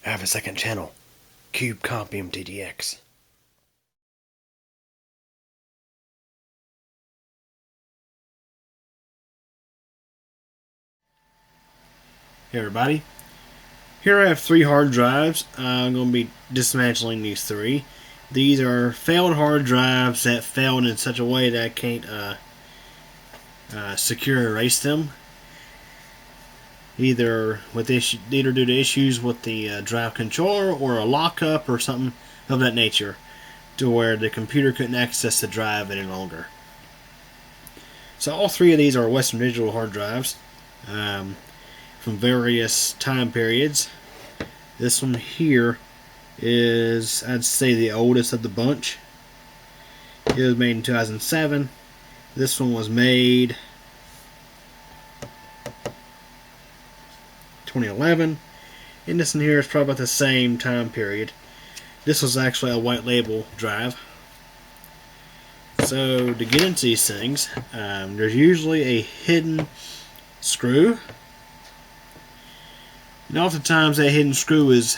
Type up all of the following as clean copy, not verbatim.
I have a second channel, Cube Comp MTDX. Hey everybody, here I have 3 hard drives. I'm going to be dismantling these 3. These are failed hard drives that failed in such a way that I can't secure erase them. Either due to issues with the drive controller or a lockup or something of that nature, to where the computer couldn't access the drive any longer. So all 3 of these are Western Digital hard drives from various time periods. This one here is, I'd say, the oldest of the bunch. It was made in 2007. This one was made 2011. And this one here is probably about the same time period. This was actually a white label drive. So to get into these things, there's usually a hidden screw. And oftentimes that hidden screw is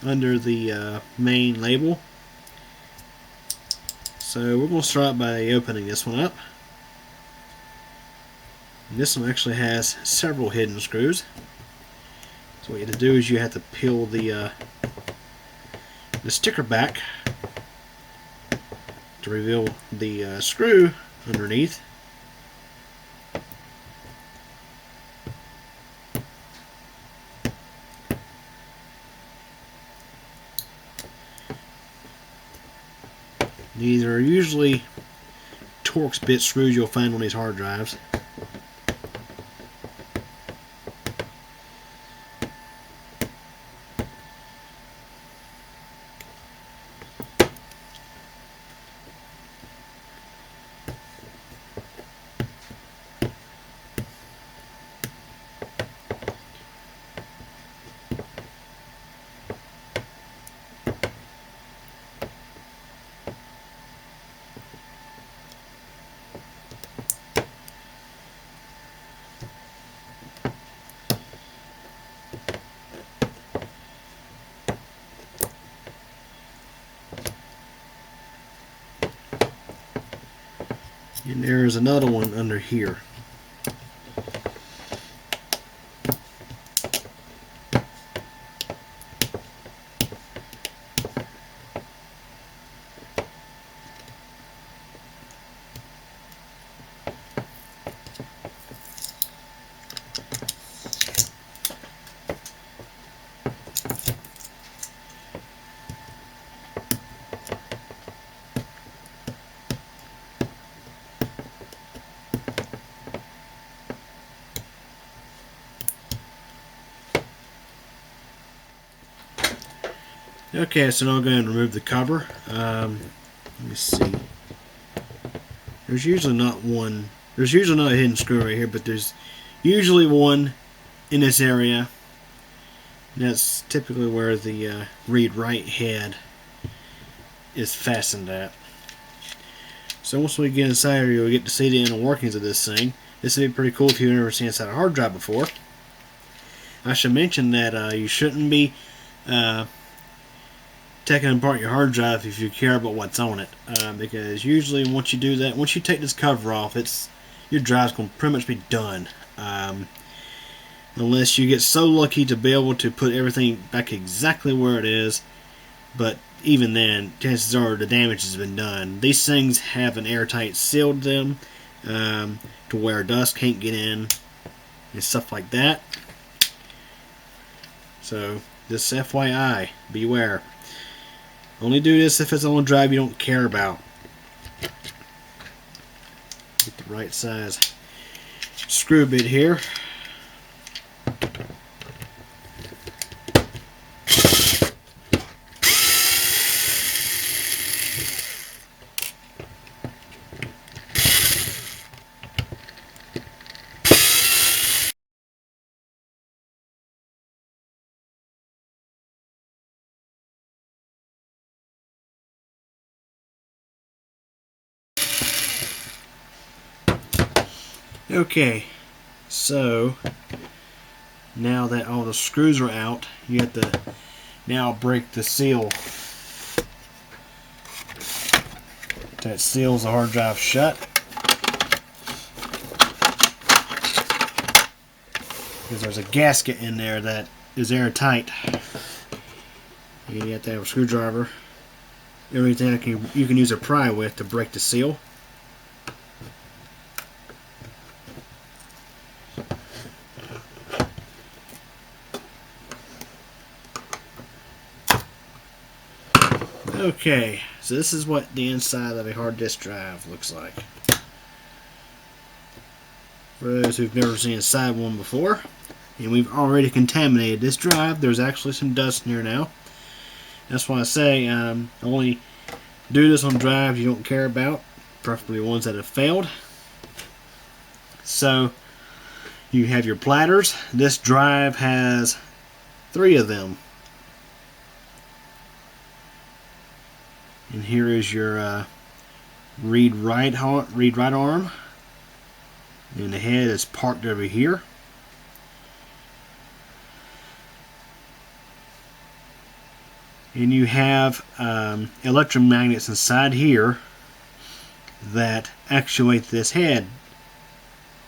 under the main label. So we're going to start by opening this one up. And this one actually has several hidden screws. So what you have to do is you have to peel the sticker back to reveal the screw underneath. These are usually Torx bit screws you'll find on these hard drives. And there's another one under here. Okay, so now I'm going to remove the cover. Let me see. There's usually not one. There's usually not a hidden screw right here, but there's usually one in this area. And that's typically where the read-write head is fastened at. So once we get inside here, you'll get to see the inner workings of this thing. This would be pretty cool if you've never seen inside a hard drive before. I should mention that you shouldn't be taking apart your hard drive if you care about what's on it, because usually once you do that, once you take this cover off, your drive's going to pretty much be done, unless you get so lucky to be able to put everything back exactly where it is. But even then, chances are the damage has been done. These things have an airtight seal to them, to where dust can't get in and stuff like that. So just FYI, beware. Only do this if it's on a drive you don't care about. Get the right size screw bit here. Okay, so now that all the screws are out, you have to now break the seal that seals the hard drive shut. Because there's a gasket in there that is airtight. You have to have a screwdriver. Everything you can use a pry with to break the seal. Okay, so this is what the inside of a hard disk drive looks like. For those who've never seen inside one before, and we've already contaminated this drive, there's actually some dust in here now. That's why I say only do this on drives you don't care about, preferably ones that have failed. So you have your platters. This drive has 3 of them. And here is your read write arm, and the head is parked over here. And you have electromagnets inside here that actuate this head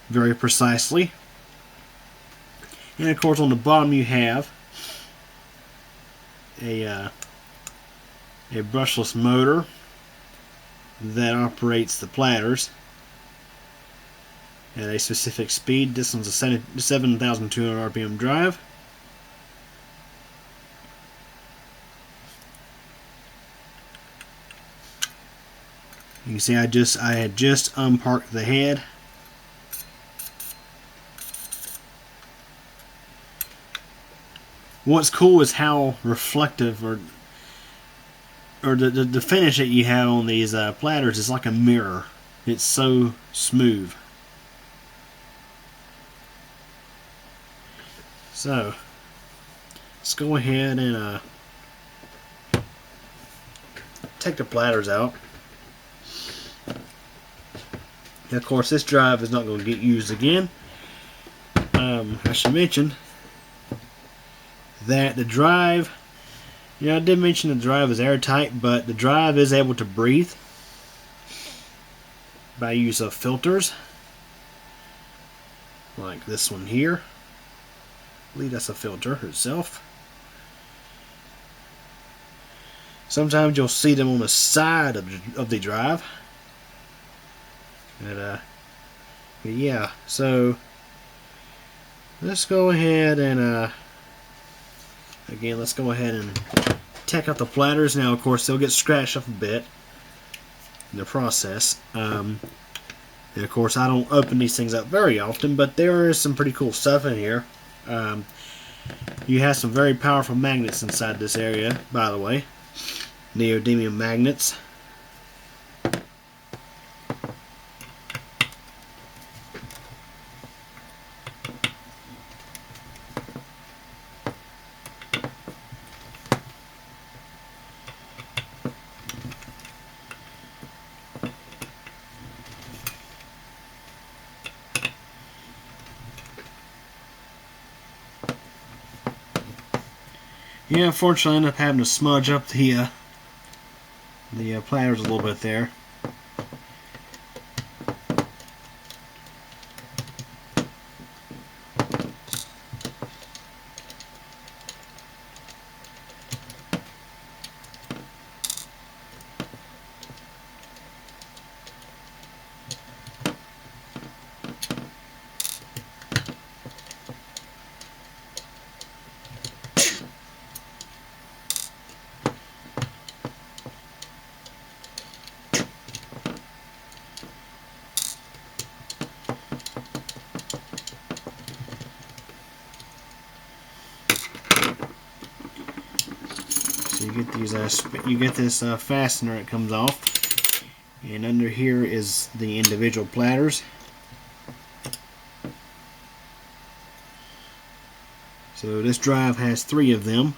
very precisely. And of course on the bottom you have a brushless motor that operates the platters at a specific speed. This one's a 7,200 RPM drive. You can see I had just unparked the head. What's cool is how reflective or the finish that you have on these platters is like a mirror. It's so smooth. So let's go ahead and take the platters out. And of course this drive is not going to get used again. I should mention that the drive, I did mention the drive is airtight, but the drive is able to breathe by use of filters like this one here. I believe that's a filter itself. Sometimes you'll see them on the side of the drive. But yeah, so let's go ahead and again, let's go ahead and take out the platters. Now, of course, they'll get scratched up a bit in the process. And of course, I don't open these things up very often, but there is some pretty cool stuff in here. You have some very powerful magnets inside this area, by the way. Neodymium magnets. Yeah, unfortunately I ended up having to smudge up the platters a little bit there. So you get this fastener that comes off, and under here is the individual platters. So this drive has 3 of them.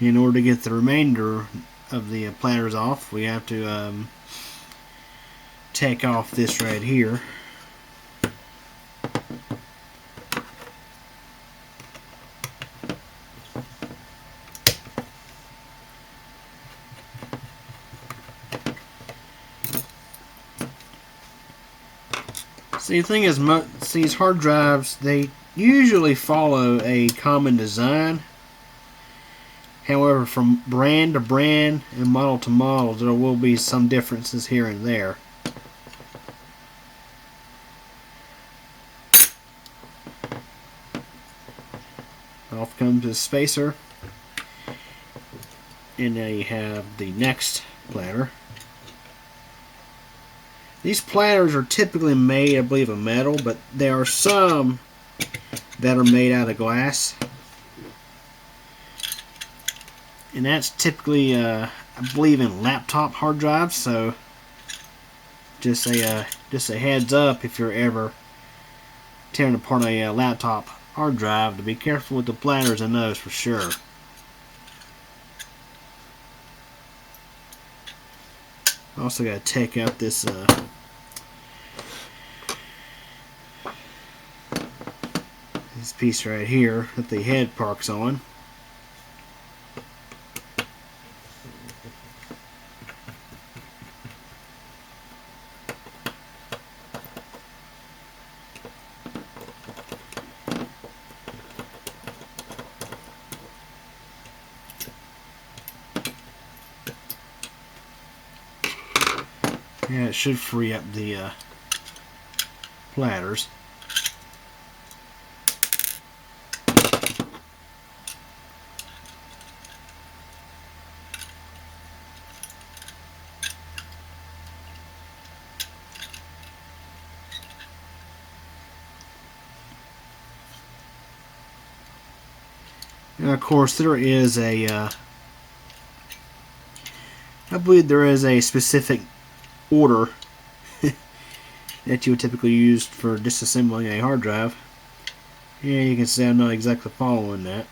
In order to get the remainder of the platters off, we have to take off this right here. See, the thing is, these hard drives, they usually follow a common design. However, from brand to brand and model to model, there will be some differences here and there. Off comes the spacer. And now you have the next platter. These platters are typically made, I believe, of metal, but there are some that are made out of glass. And that's typically, I believe, in laptop hard drives. So just a heads up if you're ever tearing apart a laptop hard drive, to be careful with the platters in those for sure. Also got to take out this this piece right here that the head parks on. Yeah, it should free up the platters. And of course, there is I believe there is a specific order that you would typically use for disassembling a hard drive. Yeah, you can see I'm not exactly following that.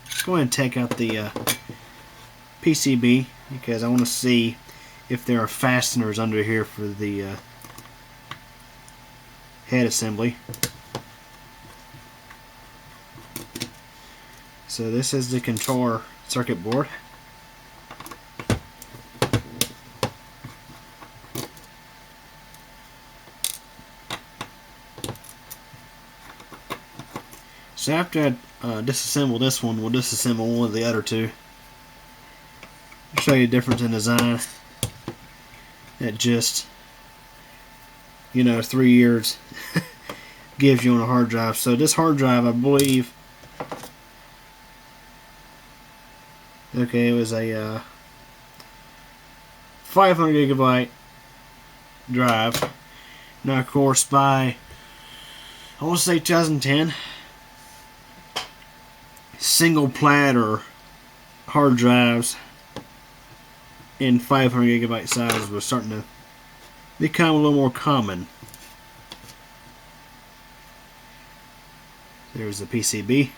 Let's go ahead and take out the PCB, because I want to see if there are fasteners under here for the head assembly. So this is the controller circuit board. So after I disassemble this one, we'll disassemble one of the other two. I'll show you the difference in design that just, 3 years gives you on a hard drive. So this hard drive, I believe, okay, it was a 500 gigabyte drive. Now, of course, by, I want to say 2010, single platter hard drives in 500 gigabyte sizes was starting to become a little more common. There's the PCB.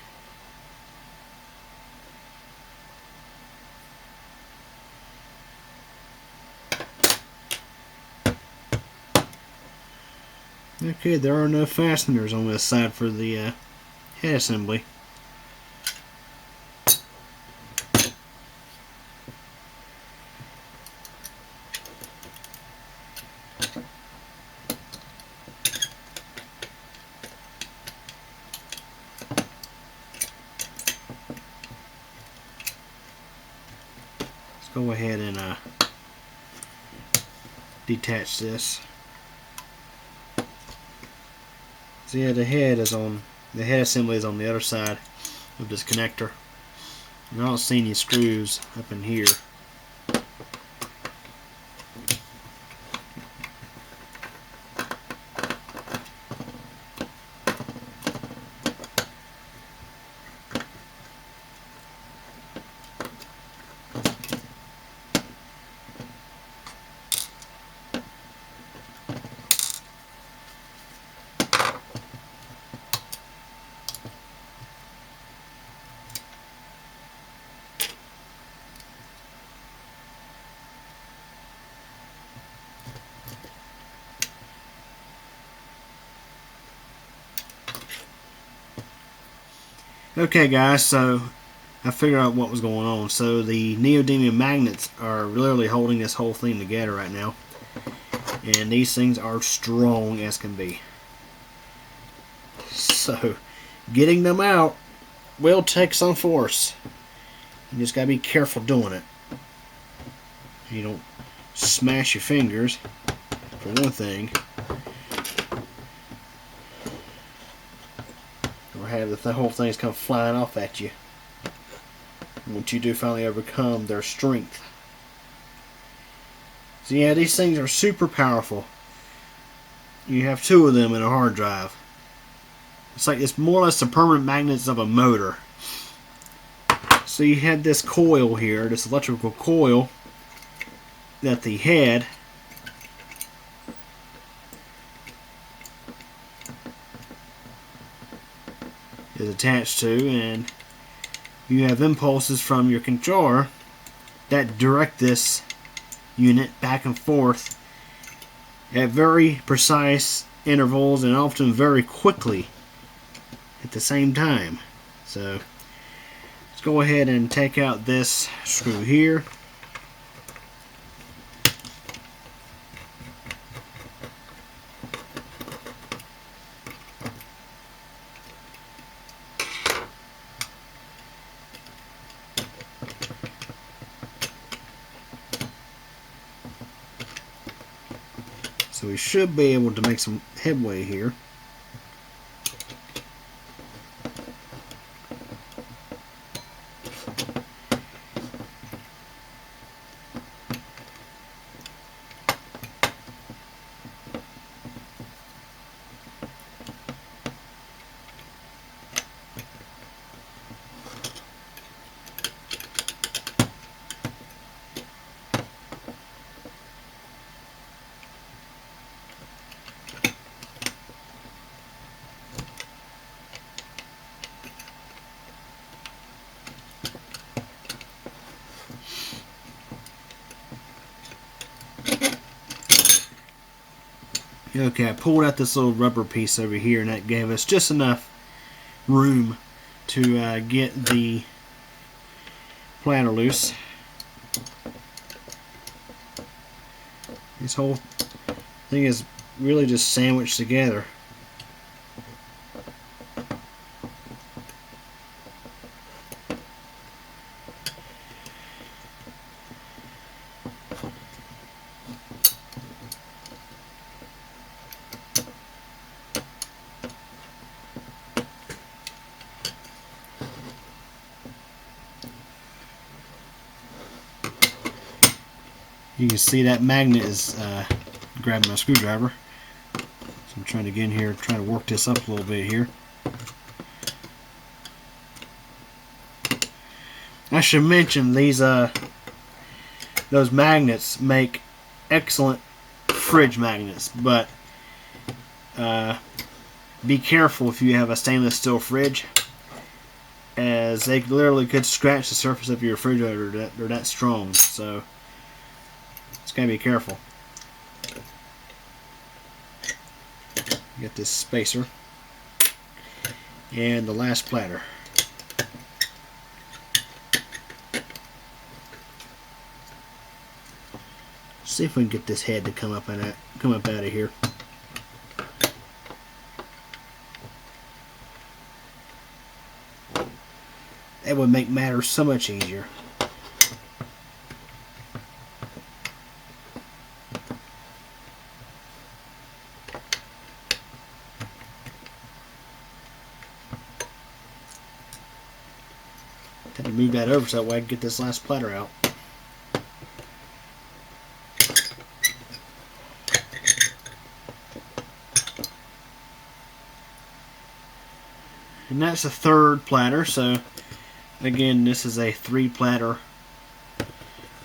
Okay, there are no fasteners on this side for the head assembly. Let's go ahead and detach this. So yeah, the head assembly is on the other side of this connector. And I don't see any screws up in here. Okay, guys, so I figured out what was going on. So the neodymium magnets are literally holding this whole thing together right now. And these things are strong as can be. So, getting them out will take some force. You just gotta be careful doing it. You don't smash your fingers, for one thing. Or have the whole things come flying off at you. Once you do finally overcome their strength. So yeah, these things are super powerful. You have two of them in a hard drive. It's more or less the permanent magnets of a motor. So you had this coil here, this electrical coil, that the head is attached to, and you have impulses from your controller that direct this unit back and forth at very precise intervals and often very quickly at the same time. So let's go ahead and take out this screw here. So we should be able to make some headway here. Okay, I pulled out this little rubber piece over here, and that gave us just enough room to get the platter loose. This whole thing is really just sandwiched together. You can see that magnet is grabbing my screwdriver. So I'm trying to get in here, trying to work this up a little bit here. I should mention these those magnets make excellent fridge magnets, but be careful if you have a stainless steel fridge, as they literally could scratch the surface of your refrigerator. They're that strong, so just gotta be careful. Get this spacer and the last platter. See if we can get this head to come up out of here. That would make matters so much easier. Had to move that over so that way I can get this last platter out. And that's the third platter. So again, this is a 3-platter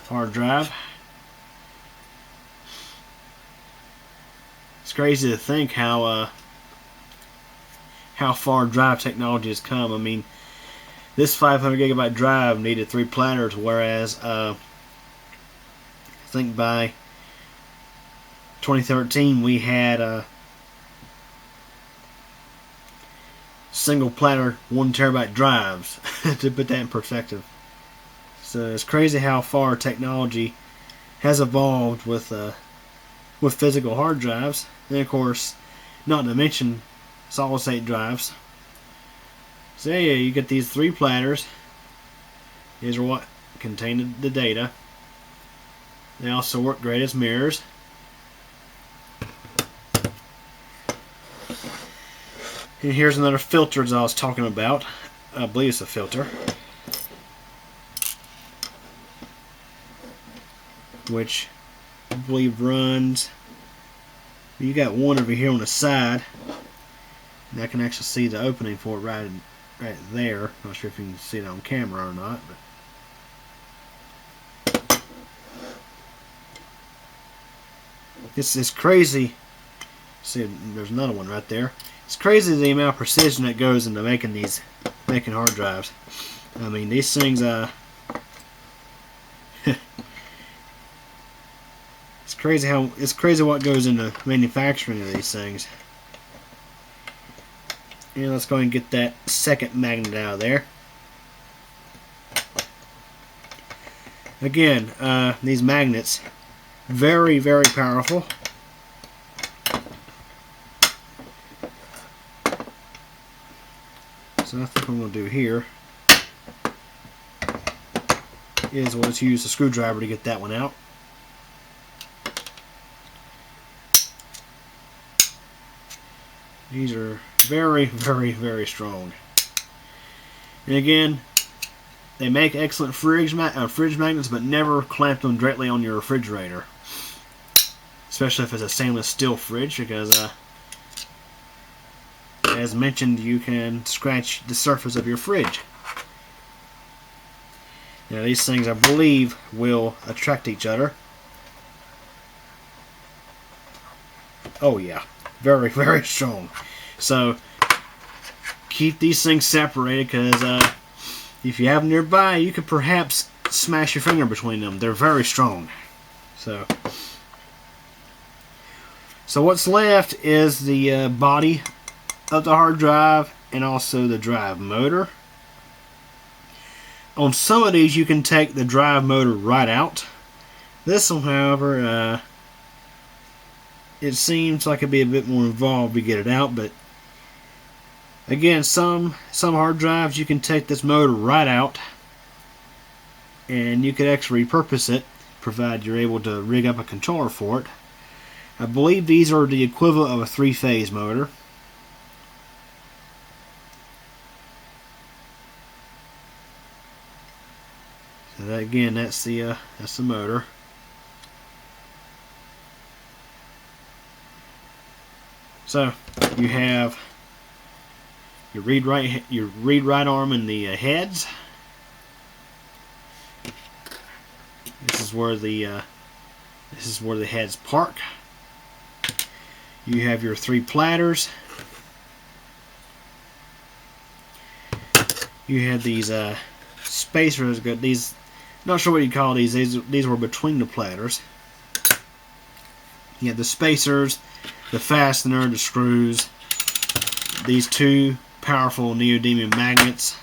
hard drive. It's crazy to think how far drive technology has come. I mean, this 500 gigabyte drive needed 3 platters, whereas I think by 2013 we had single platter 1 terabyte drives to put that in perspective. So it's crazy how far technology has evolved with physical hard drives, and of course, not to mention solid state drives. So yeah, you get these 3 platters. These are what contain the data. They also work great as mirrors. And here's another filter as I was talking about. I believe it's a filter, which I believe runs. You got one over here on the side, and I can actually see the opening for it right there. Not sure if you can see it on camera or not, but it's crazy. See, there's another one right there. It's crazy the amount of precision that goes into making hard drives. I mean, these things, it's crazy what goes into manufacturing of these things. And let's go ahead and get that second magnet out of there. Again, these magnets, very, very powerful. So I think what I'm going to do here is we'll just use a screwdriver to get that one out. These are very, very, very strong. And again, they make excellent fridge magnets, but never clamp them directly on your refrigerator. Especially if it's a stainless steel fridge, because as mentioned, you can scratch the surface of your fridge. Now these things, I believe, will attract each other. Oh yeah, very, very strong. So keep these things separated, because if you have them nearby, you could perhaps smash your finger between them. They're very strong. So what's left is the body of the hard drive and also the drive motor. On some of these, you can take the drive motor right out. This one, however, it seems like it'd be a bit more involved to get it out, but again, some hard drives you can take this motor right out, and you could actually repurpose it, provided you're able to rig up a controller for it. I believe these are the equivalent of a 3-phase motor. So that, again, that's the motor. So you have your read-write arm in the heads. This is where the heads park. You have your 3 platters. You have these spacers. These, not sure what you call these. These were between the platters. You have the spacers, the fastener, the screws. These 2 powerful neodymium magnets.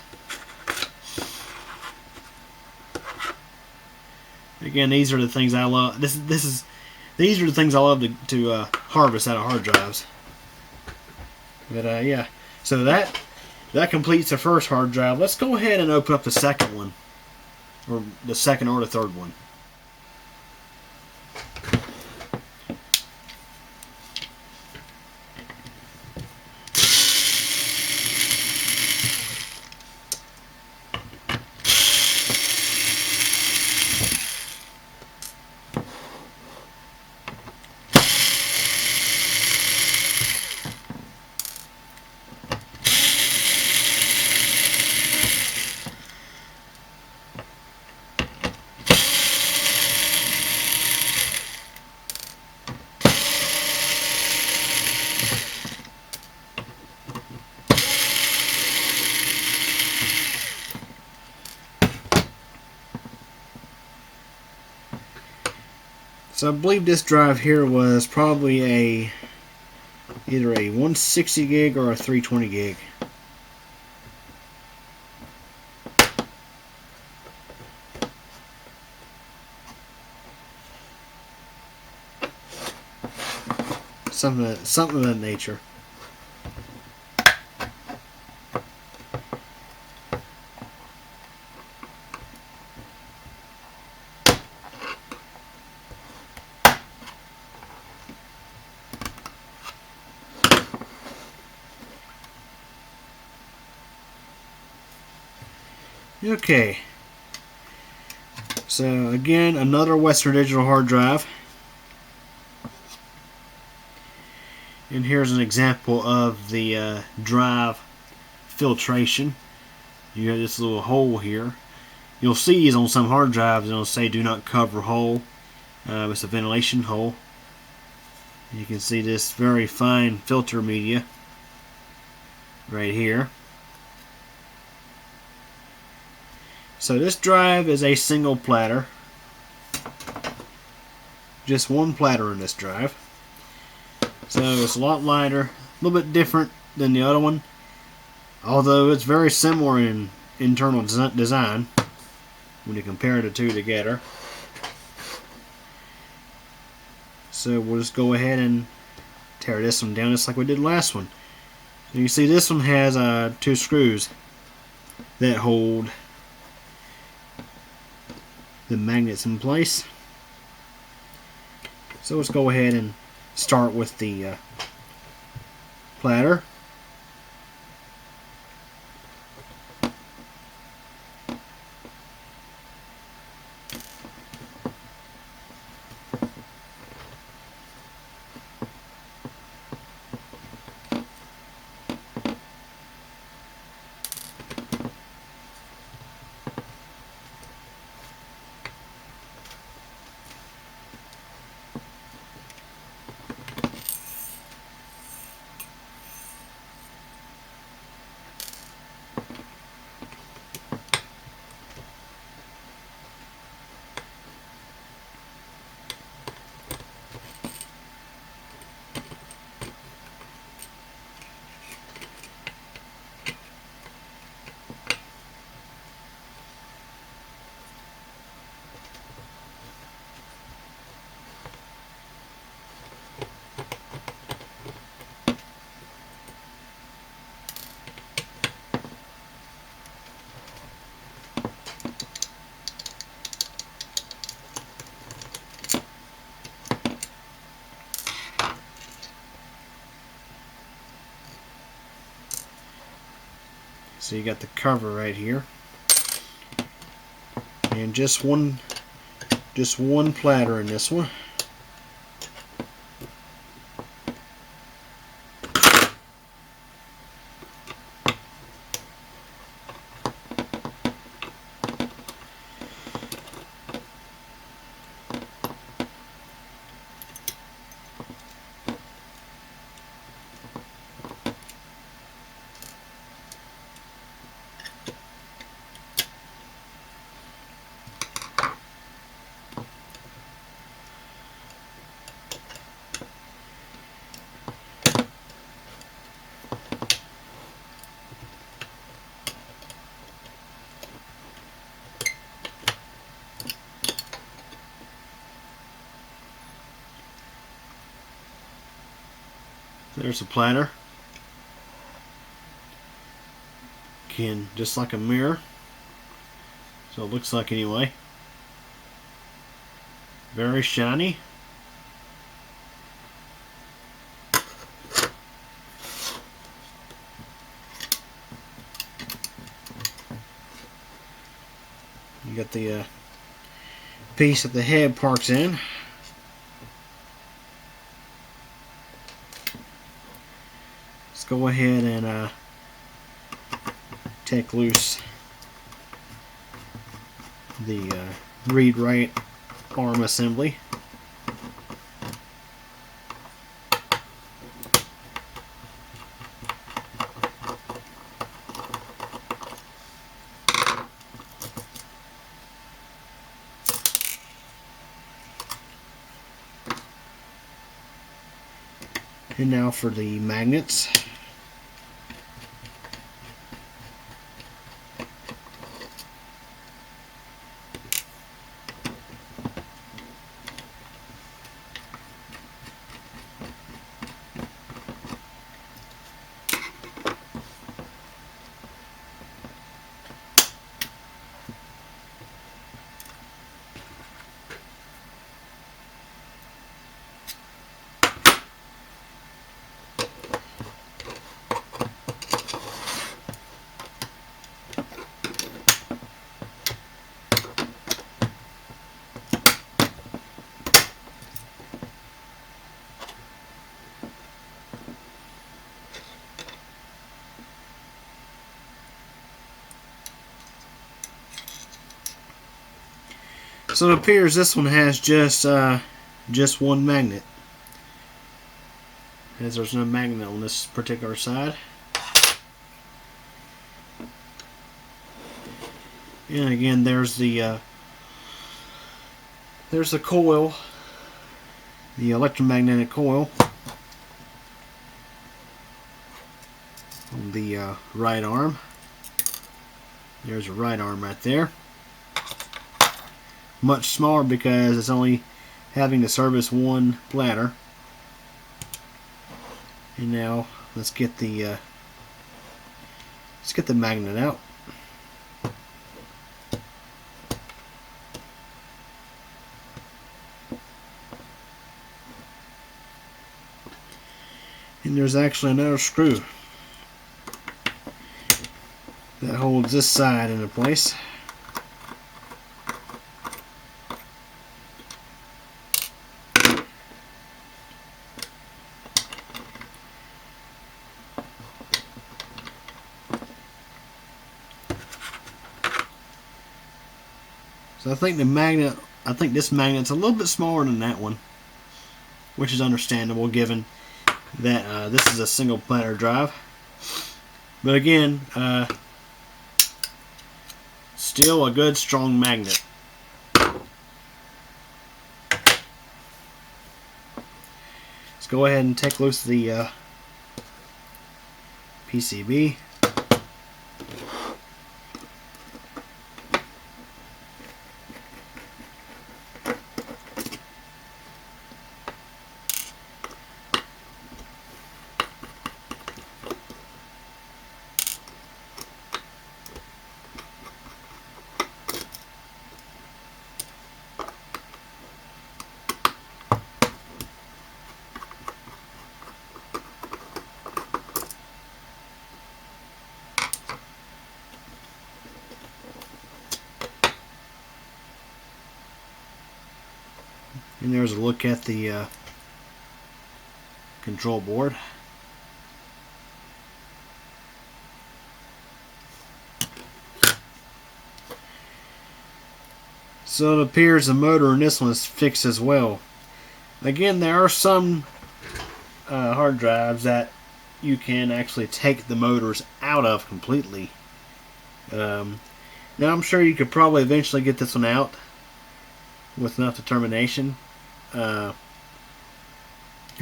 Again, these are the things I love. These are the things I love to harvest out of hard drives. But yeah, so that completes the first hard drive. Let's go ahead and open up the second one, or the second or the third one. So I believe this drive here was probably either a 160 gig or a 320 gig. something of that nature. Okay, so again, another Western Digital hard drive. And here's an example of the drive filtration. You have this little hole here. You'll see these on some hard drives, it'll say do not cover hole. It's a ventilation hole. You can see this very fine filter media right here. So this drive is a single platter. Just one platter in this drive. So it's a lot lighter, a little bit different than the other one. Although it's very similar in internal design when you compare the two together. So we'll just go ahead and tear this one down just like we did the last one. So you see this one has 2 screws that hold the magnets in place. So let's go ahead and start with the platter. So you got the cover right here, and just one platter in this one. There's a platter. Again, just like a mirror. So it looks like anyway. Very shiny. You got the piece that the head parks in. Let's go ahead and take loose the read-write arm assembly. And now for the magnets. So it appears this one has just one magnet, as there's no magnet on this particular side. And again, there's the coil, the electromagnetic coil on the right arm. There's a right arm right there. Much smaller because it's only having to service one bladder. And now let's get the magnet out. And there's actually another screw that holds this side into place. So I think this magnet's a little bit smaller than that one, which is understandable given that this is a single planar drive. But again, still a good strong magnet. Let's go ahead and take loose the PCB. And there's a look at the control board. So it appears the motor in this one is fixed as well. Again, there are some hard drives that you can actually take the motors out of completely. Now I'm sure you could probably eventually get this one out with enough determination. I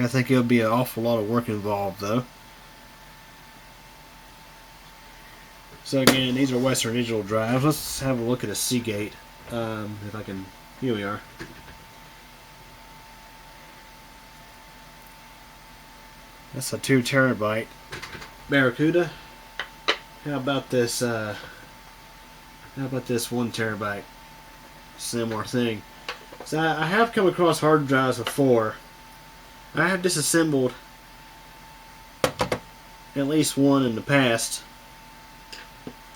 think it'll be an awful lot of work involved though. So again, these are Western Digital drives. Let's have a look at a Seagate. If I can, here we are. That's a 2 terabyte Barracuda. How about this 1 terabyte? Similar thing. So I have come across hard drives before. I have disassembled at least one in the past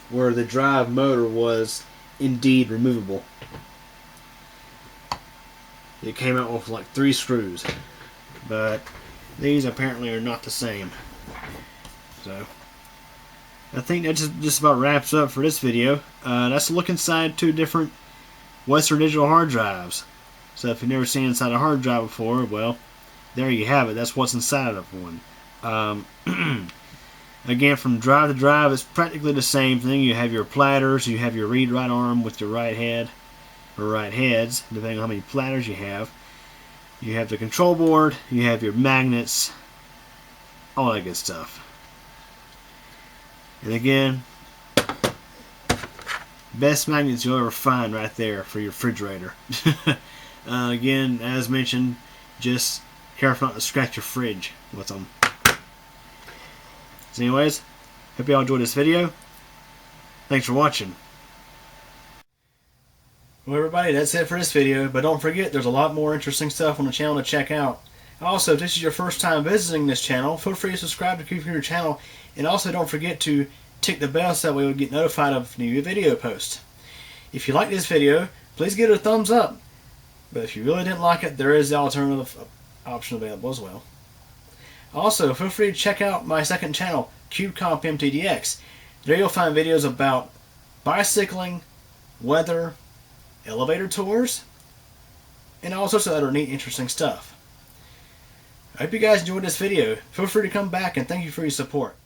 where the drive motor was indeed removable. It came out with like 3 screws, but these apparently are not the same. So I think that just about wraps up for this video. That's a look inside 2 different Western Digital hard drives. So if you've never seen inside a hard drive before, well, there you have it. That's what's inside of one. Again, from drive to drive, it's practically the same thing. You have your platters, you have your read-write arm with your right head, or right heads, depending on how many platters you have. You have the control board, you have your magnets, all that good stuff. And again, best magnets you'll ever find right there for your refrigerator. Again, as mentioned, just careful not to scratch your fridge with them. So anyways, hope you all enjoyed this video. Thanks for watching. Well everybody, that's it for this video, but don't forget there's a lot more interesting stuff on the channel to check out. Also, if this is your first time visiting this channel, feel free to subscribe to keep your channel, and also don't forget to tick the bell so that way you'll get notified of new video posts. If you like this video, please give it a thumbs up. But if you really didn't like it, there is the alternative option available as well. Also, feel free to check out my second channel, CubeComp MTDX. There you'll find videos about bicycling, weather, elevator tours, and all sorts of other neat, interesting stuff. I hope you guys enjoyed this video. Feel free to come back, and thank you for your support.